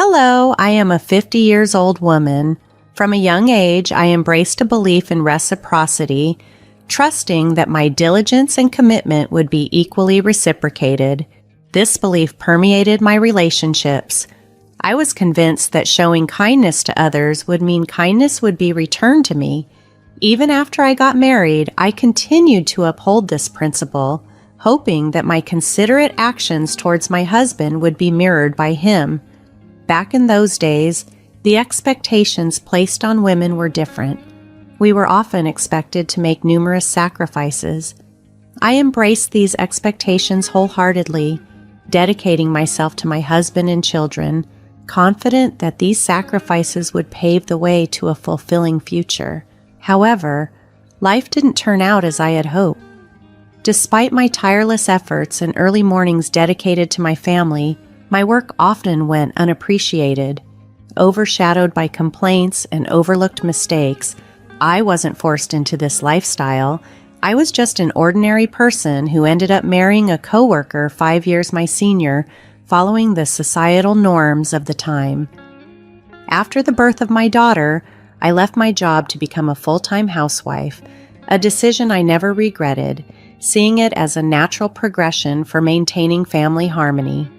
Hello, I am a 50 years old woman. From a young age, I embraced a belief in reciprocity, trusting that my diligence and commitment would be equally reciprocated. This belief permeated my relationships. I was convinced that showing kindness to others would mean kindness would be returned to me. Even after I got married, I continued to uphold this principle, hoping that my considerate actions towards my husband would be mirrored by him. Back in those days, the expectations placed on women were different. We were often expected to make numerous sacrifices. I embraced these expectations wholeheartedly, dedicating myself to my husband and children, confident that these sacrifices would pave the way to a fulfilling future. However, life didn't turn out as I had hoped. Despite my tireless efforts and early mornings dedicated to my family, my work often went unappreciated. Overshadowed by complaints and overlooked mistakes, I wasn't forced into this lifestyle. I was just an ordinary person who ended up marrying a coworker 5 years my senior, following the societal norms of the time. After the birth of my daughter, I left my job to become a full-time housewife, a decision I never regretted, seeing it as a natural progression for maintaining family harmony.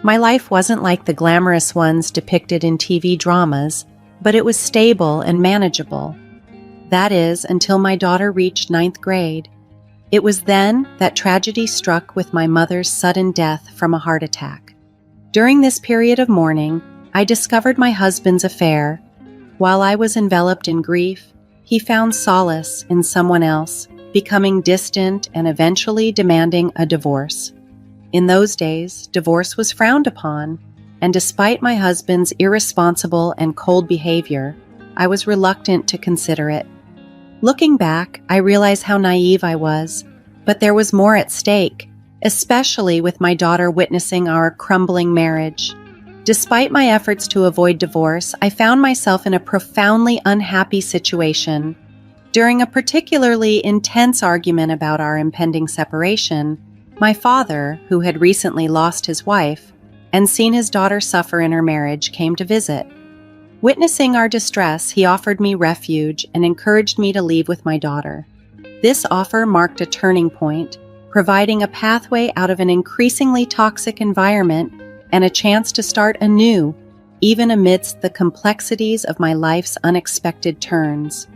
My life wasn't like the glamorous ones depicted in TV dramas, but it was stable and manageable. That is, until my daughter reached 9th grade. It was then that tragedy struck with my mother's sudden death from a heart attack. During this period of mourning, I discovered my husband's affair. While I was enveloped in grief, he found solace in someone else, becoming distant and eventually demanding a divorce. In those days, divorce was frowned upon, and despite my husband's irresponsible and cold behavior, I was reluctant to consider it. Looking back, I realize how naive I was, but there was more at stake, especially with my daughter witnessing our crumbling marriage. Despite my efforts to avoid divorce, I found myself in a profoundly unhappy situation. During a particularly intense argument about our impending separation, my father, who had recently lost his wife and seen his daughter suffer in her marriage, came to visit. Witnessing our distress, he offered me refuge and encouraged me to leave with my daughter. This offer marked a turning point, providing a pathway out of an increasingly toxic environment and a chance to start anew, even amidst the complexities of my life's unexpected turns.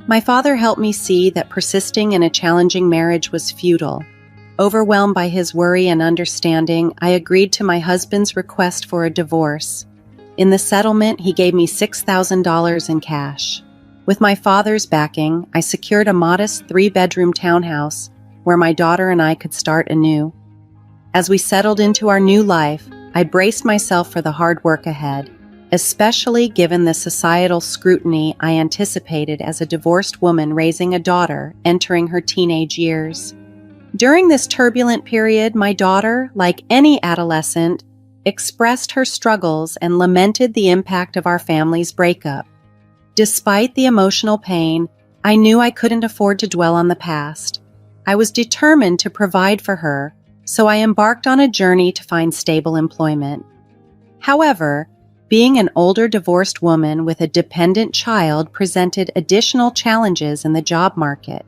My father helped me see that persisting in a challenging marriage was futile. Overwhelmed by his worry and understanding, I agreed to my husband's request for a divorce. In the settlement, he gave me $6,000 in cash. With my father's backing, I secured a modest 3-bedroom townhouse where my daughter and I could start anew. As we settled into our new life, I braced myself for the hard work ahead, especially given the societal scrutiny I anticipated as a divorced woman raising a daughter entering her teenage years. During this turbulent period, my daughter, like any adolescent, expressed her struggles and lamented the impact of our family's breakup. Despite the emotional pain, I knew I couldn't afford to dwell on the past. I was determined to provide for her, so I embarked on a journey to find stable employment. However, being an older divorced woman with a dependent child presented additional challenges in the job market.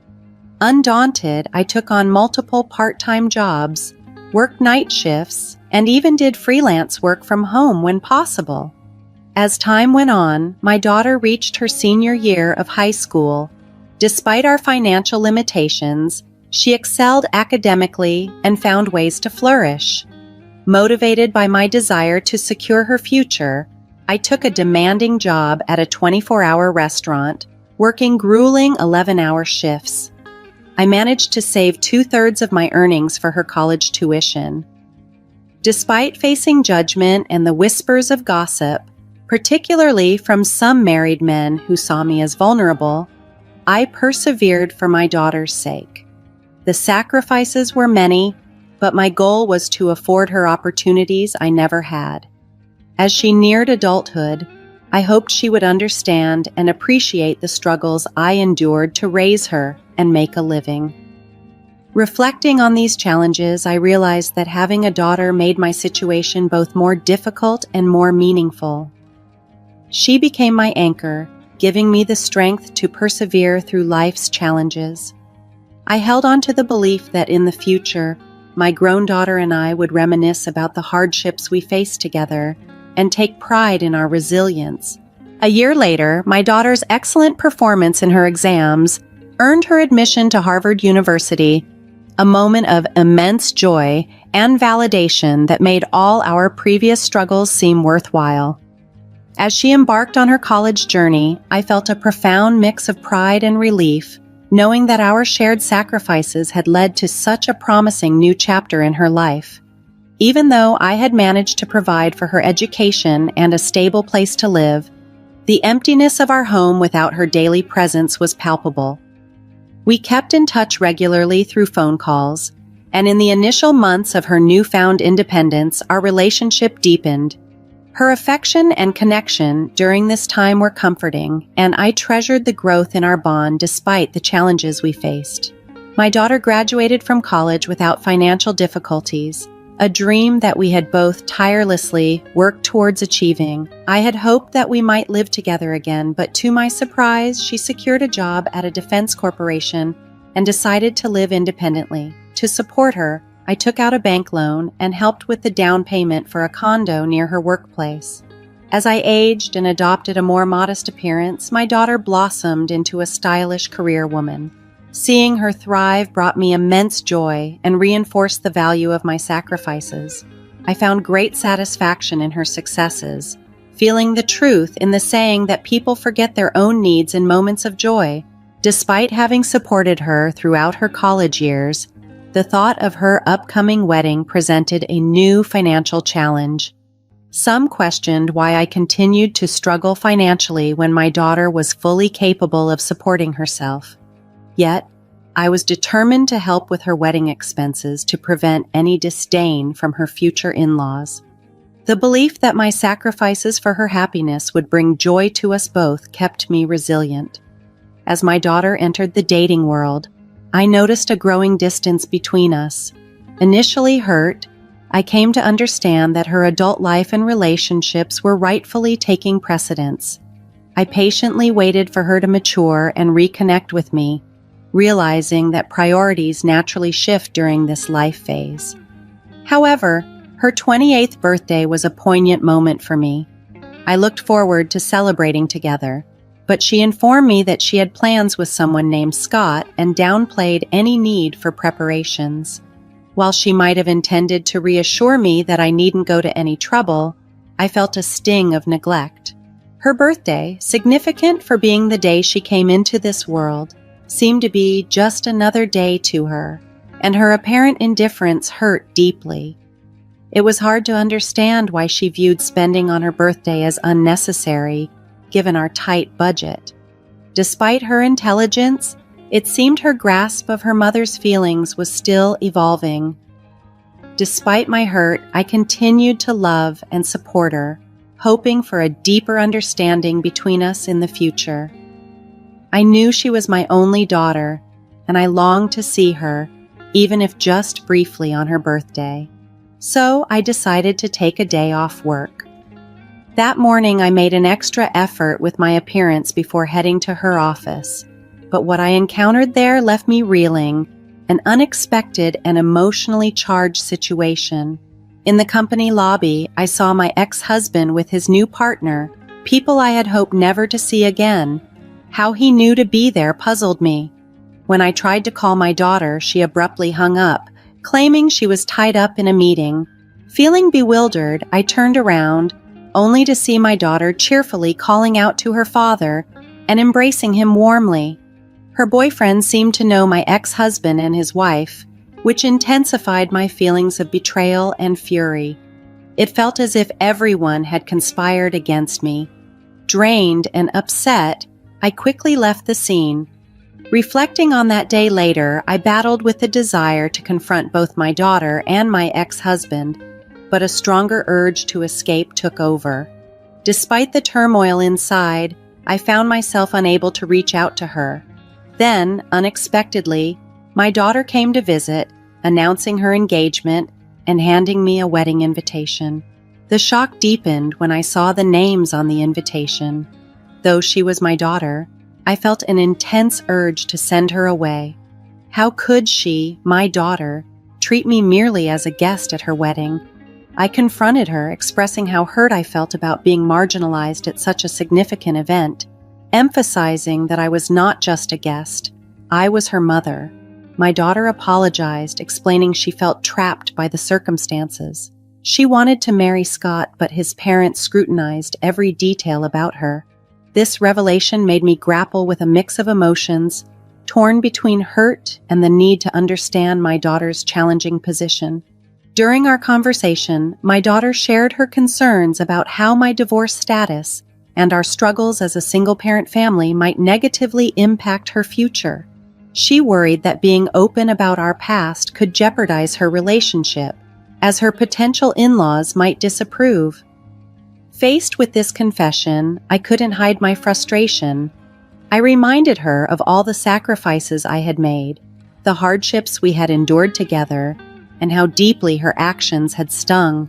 Undaunted, I took on multiple part-time jobs, worked night shifts, and even did freelance work from home when possible. As time went on, my daughter reached her senior year of high school. Despite our financial limitations, she excelled academically and found ways to flourish. Motivated by my desire to secure her future, I took a demanding job at a 24-hour restaurant, working grueling 11-hour shifts. I managed to save 2/3 of my earnings for her college tuition. Despite facing judgment and the whispers of gossip, particularly from some married men who saw me as vulnerable, I persevered for my daughter's sake. The sacrifices were many, but my goal was to afford her opportunities I never had. As she neared adulthood, I hoped she would understand and appreciate the struggles I endured to raise her and make a living. Reflecting on these challenges, I realized that having a daughter made my situation both more difficult and more meaningful. She became my anchor, giving me the strength to persevere through life's challenges. I held on to the belief that in the future, my grown daughter and I would reminisce about the hardships we faced together and take pride in our resilience. A year later, my daughter's excellent performance in her exams earned her admission to Harvard University, a moment of immense joy and validation that made all our previous struggles seem worthwhile. As she embarked on her college journey, I felt a profound mix of pride and relief, knowing that our shared sacrifices had led to such a promising new chapter in her life. Even though I had managed to provide for her education and a stable place to live, the emptiness of our home without her daily presence was palpable. We kept in touch regularly through phone calls, and in the initial months of her newfound independence, our relationship deepened. Her affection and connection during this time were comforting, and I treasured the growth in our bond despite the challenges we faced. My daughter graduated from college without financial difficulties, a dream that we had both tirelessly worked towards achieving. I had hoped that we might live together again, but to my surprise, she secured a job at a defense corporation and decided to live independently. To support her, I took out a bank loan and helped with the down payment for a condo near her workplace. As I aged and adopted a more modest appearance, my daughter blossomed into a stylish career woman. Seeing her thrive brought me immense joy and reinforced the value of my sacrifices. I found great satisfaction in her successes, feeling the truth in the saying that people forget their own needs in moments of joy. Despite having supported her throughout her college years, the thought of her upcoming wedding presented a new financial challenge. Some questioned why I continued to struggle financially when my daughter was fully capable of supporting herself. Yet, I was determined to help with her wedding expenses to prevent any disdain from her future in-laws. The belief that my sacrifices for her happiness would bring joy to us both kept me resilient. As my daughter entered the dating world, I noticed a growing distance between us. Initially hurt, I came to understand that her adult life and relationships were rightfully taking precedence. I patiently waited for her to mature and reconnect with me, realizing that priorities naturally shift during this life phase. However, her 28th birthday was a poignant moment for me. I looked forward to celebrating together, but she informed me that she had plans with someone named Scott and downplayed any need for preparations. While she might have intended to reassure me that I needn't go to any trouble, I felt a sting of neglect. Her birthday, significant for being the day she came into this world, seemed to be just another day to her, and her apparent indifference hurt deeply. It was hard to understand why she viewed spending on her birthday as unnecessary, given our tight budget. Despite her intelligence, it seemed her grasp of her mother's feelings was still evolving. Despite my hurt, I continued to love and support her, hoping for a deeper understanding between us in the future. I knew she was my only daughter, and I longed to see her, even if just briefly on her birthday. So I decided to take a day off work. That morning, I made an extra effort with my appearance before heading to her office, but what I encountered there left me reeling, an unexpected and emotionally charged situation. In the company lobby, I saw my ex-husband with his new partner, people I had hoped never to see again. How he knew to be there puzzled me. When I tried to call my daughter, she abruptly hung up, claiming she was tied up in a meeting. Feeling bewildered, I turned around, only to see my daughter cheerfully calling out to her father and embracing him warmly. Her boyfriend seemed to know my ex-husband and his wife, which intensified my feelings of betrayal and fury. It felt as if everyone had conspired against me. Drained and upset, I quickly left the scene. Reflecting on that day later, I battled with the desire to confront both my daughter and my ex-husband, but a stronger urge to escape took over. Despite the turmoil inside, I found myself unable to reach out to her. Then, unexpectedly, My daughter came to visit, announcing her engagement and handing me a wedding invitation. The shock deepened when I saw the names on the invitation. Though she was my daughter, I felt an intense urge to send her away. How could she, my daughter, treat me merely as a guest at her wedding? I confronted her, expressing how hurt I felt about being marginalized at such a significant event, emphasizing that I was not just a guest. I was her mother. My daughter apologized, explaining she felt trapped by the circumstances. She wanted to marry Scott, but his parents scrutinized every detail about her. This revelation made me grapple with a mix of emotions, torn between hurt and the need to understand my daughter's challenging position. During our conversation, my daughter shared her concerns about how my divorce status and our struggles as a single-parent family might negatively impact her future. She worried that being open about our past could jeopardize her relationship, as her potential in-laws might disapprove. Faced with this confession, I couldn't hide my frustration. I reminded her of all the sacrifices I had made, the hardships we had endured together, and how deeply her actions had stung.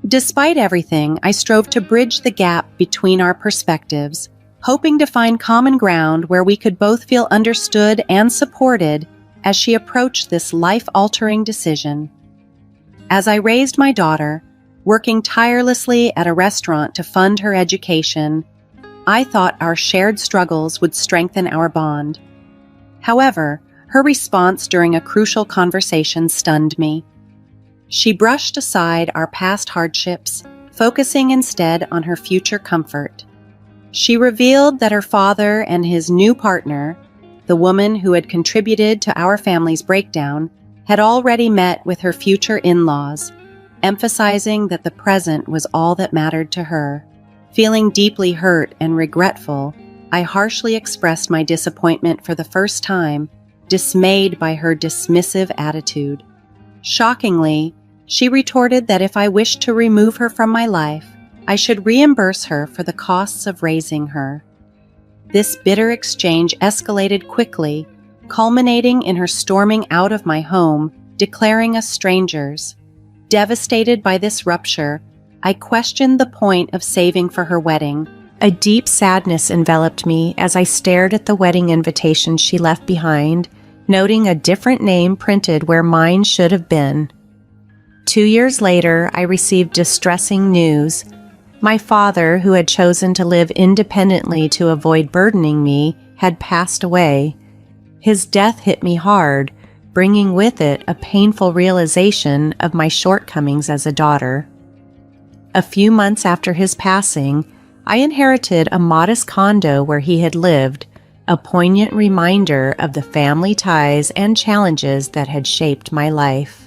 Despite everything, I strove to bridge the gap between our perspectives, hoping to find common ground where we could both feel understood and supported as she approached this life-altering decision. As I raised my daughter, working tirelessly at a restaurant to fund her education, I thought our shared struggles would strengthen our bond. However, her response during a crucial conversation stunned me. She brushed aside our past hardships, focusing instead on her future comfort. She revealed that her father and his new partner, the woman who had contributed to our family's breakdown, had already met with her future in-laws, emphasizing that the present was all that mattered to her. Feeling deeply hurt and regretful, I harshly expressed my disappointment for the first time, dismayed by her dismissive attitude. Shockingly, she retorted that if I wished to remove her from my life, I should reimburse her for the costs of raising her. This bitter exchange escalated quickly, culminating in her storming out of my home, declaring us strangers. Devastated by this rupture, I questioned the point of saving for her wedding. A deep sadness enveloped me as I stared at the wedding invitation she left behind, noting a different name printed where mine should have been. 2 years later, I received distressing news. My father, who had chosen to live independently to avoid burdening me, had passed away. His death hit me hard, bringing with it a painful realization of my shortcomings as a daughter. A few months after his passing, I inherited a modest condo where he had lived, a poignant reminder of the family ties and challenges that had shaped my life.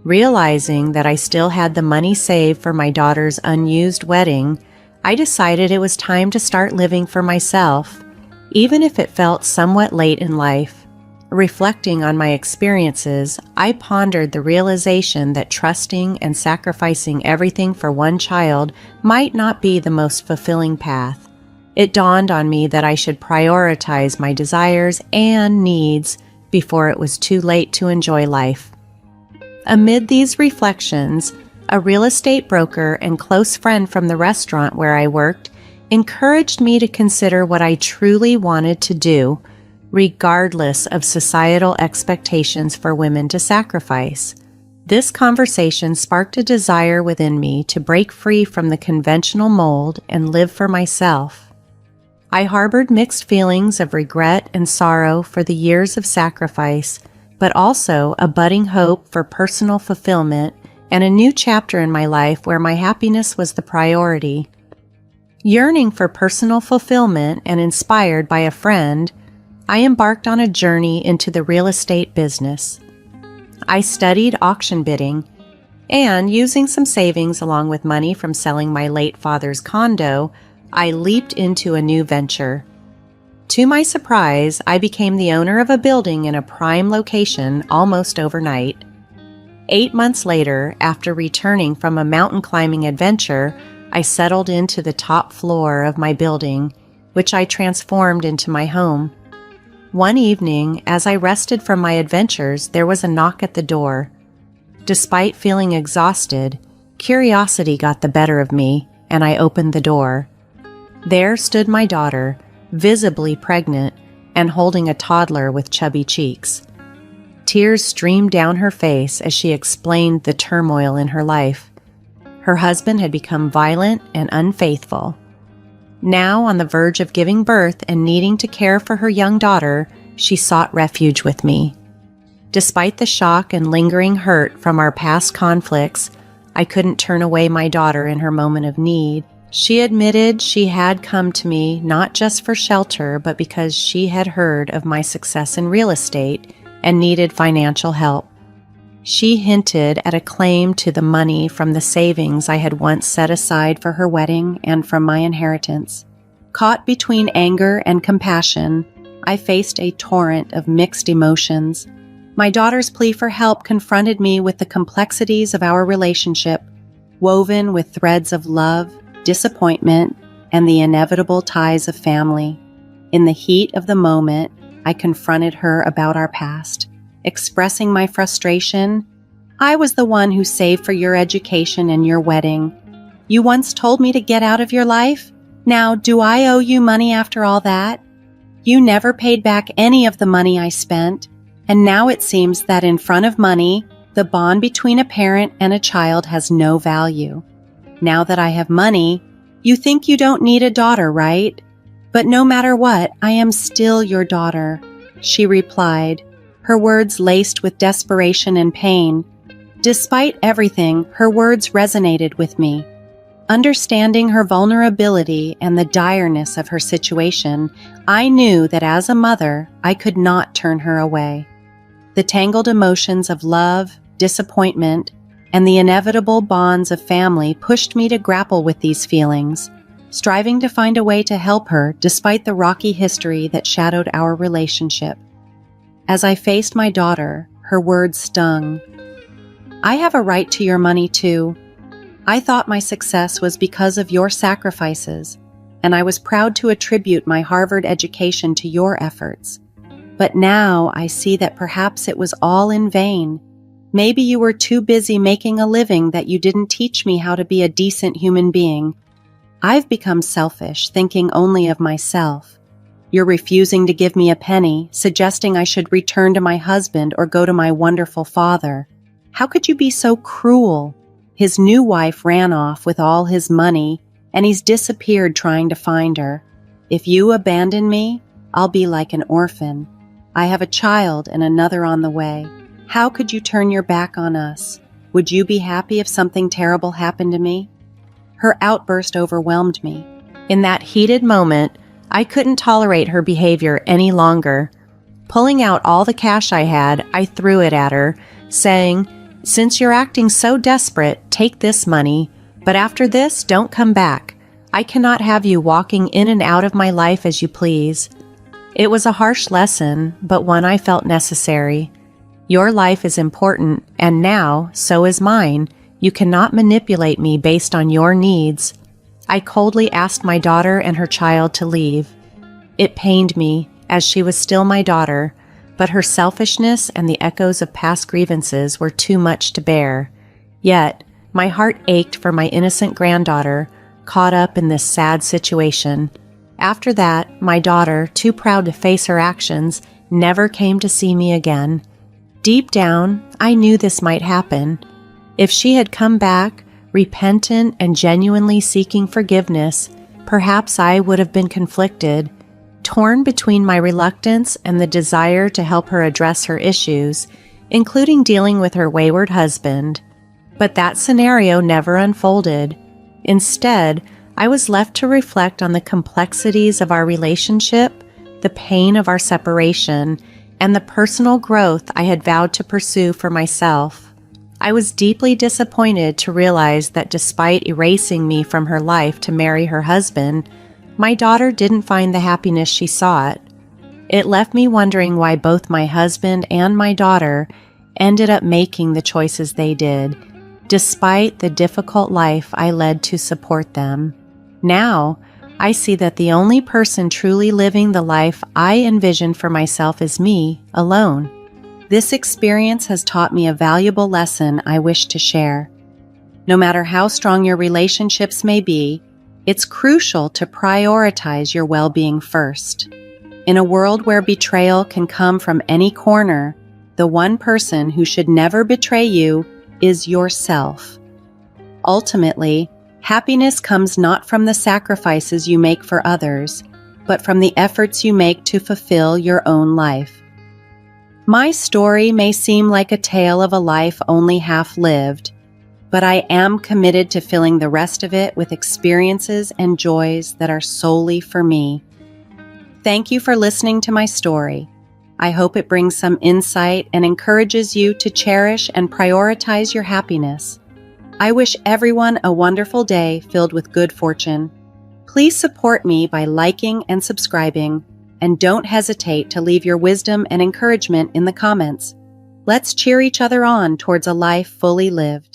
Realizing that I still had the money saved for my daughter's unused wedding, I decided it was time to start living for myself, even if it felt somewhat late in life. Reflecting on my experiences, I pondered the realization that trusting and sacrificing everything for one child might not be the most fulfilling path. It dawned on me that I should prioritize my desires and needs before it was too late to enjoy life. Amid these reflections, a real estate broker and close friend from the restaurant where I worked encouraged me to consider what I truly wanted to do, regardless of societal expectations for women to sacrifice. This conversation sparked a desire within me to break free from the conventional mold and live for myself. I harbored mixed feelings of regret and sorrow for the years of sacrifice, but also a budding hope for personal fulfillment and a new chapter in my life where my happiness was the priority. Yearning for personal fulfillment and inspired by a friend, I embarked on a journey into the real estate business. I studied auction bidding, and using some savings along with money from selling my late father's condo, I leaped into a new venture. To my surprise, I became the owner of a building in a prime location almost overnight. 8 months later, after returning from a mountain climbing adventure, I settled into the top floor of my building, which I transformed into my home. One evening, as I rested from my adventures, there was a knock at the door. Despite feeling exhausted, curiosity got the better of me, and I opened the door. There stood my daughter, visibly pregnant and holding a toddler with chubby cheeks. Tears streamed down her face as she explained the turmoil in her life. Her husband had become violent and unfaithful. Now, on the verge of giving birth and needing to care for her young daughter, she sought refuge with me. Despite the shock and lingering hurt from our past conflicts, I couldn't turn away my daughter in her moment of need. She admitted she had come to me not just for shelter, but because she had heard of my success in real estate and needed financial help. She hinted at a claim to the money from the savings I had once set aside for her wedding and from my inheritance. Caught between anger and compassion, I faced a torrent of mixed emotions. My daughter's plea for help confronted me with the complexities of our relationship, woven with threads of love, disappointment, and the inevitable ties of family. In the heat of the moment, I confronted her about our past, expressing my frustration. I was the one who saved for your education and your wedding. You once told me to get out of your life. Now, do I owe you money after all that? You never paid back any of the money I spent, and now it seems that in front of money, the bond between a parent and a child has no value. Now that I have money, you think you don't need a daughter, right? But no matter what, I am still your daughter, she replied, her words laced with desperation and pain. Despite everything, her words resonated with me. Understanding her vulnerability and the direness of her situation, I knew that as a mother, I could not turn her away. The tangled emotions of love, disappointment, and the inevitable bonds of family pushed me to grapple with these feelings, striving to find a way to help her despite the rocky history that shadowed our relationship. As I faced my daughter, her words stung. I have a right to your money too. I thought my success was because of your sacrifices, and I was proud to attribute my Harvard education to your efforts. But now I see that perhaps it was all in vain. Maybe you were too busy making a living that you didn't teach me how to be a decent human being. I've become selfish, thinking only of myself. You're refusing to give me a penny, suggesting I should return to my husband or go to my wonderful father. How could you be so cruel? His new wife ran off with all his money, and he's disappeared trying to find her. If you abandon me, I'll be like an orphan. I have a child and another on the way. How could you turn your back on us? Would you be happy if something terrible happened to me? Her outburst overwhelmed me. In that heated moment, I couldn't tolerate her behavior any longer. Pulling out all the cash I had, I threw it at her, saying, "Since you're acting so desperate, take this money, but after this, don't come back. I cannot have you walking in and out of my life as you please." It was a harsh lesson, but one I felt necessary. Your life is important, and now, so is mine. You cannot manipulate me based on your needs. I coldly asked my daughter and her child to leave. It pained me, as she was still my daughter, but her selfishness and the echoes of past grievances were too much to bear. Yet, my heart ached for my innocent granddaughter, caught up in this sad situation. After that, my daughter, too proud to face her actions, never came to see me again. Deep down, I knew this might happen. If she had come back, repentant and genuinely seeking forgiveness, perhaps I would have been conflicted, torn between my reluctance and the desire to help her address her issues, including dealing with her wayward husband. But that scenario never unfolded. Instead, I was left to reflect on the complexities of our relationship, the pain of our separation, and the personal growth I had vowed to pursue for myself. I was deeply disappointed to realize that despite erasing me from her life to marry her husband, my daughter didn't find the happiness she sought. It left me wondering why both my husband and my daughter ended up making the choices they did, despite the difficult life I led to support them. Now, I see that the only person truly living the life I envision for myself is me, alone. This experience has taught me a valuable lesson I wish to share. No matter how strong your relationships may be, it's crucial to prioritize your well-being first. In a world where betrayal can come from any corner, the one person who should never betray you is yourself. Ultimately, happiness comes not from the sacrifices you make for others, but from the efforts you make to fulfill your own life. My story may seem like a tale of a life only half lived, but I am committed to filling the rest of it with experiences and joys that are solely for me. Thank you for listening to my story. I hope it brings some insight and encourages you to cherish and prioritize your happiness. I wish everyone a wonderful day filled with good fortune. Please support me by liking and subscribing, and don't hesitate to leave your wisdom and encouragement in the comments. Let's cheer each other on towards a life fully lived.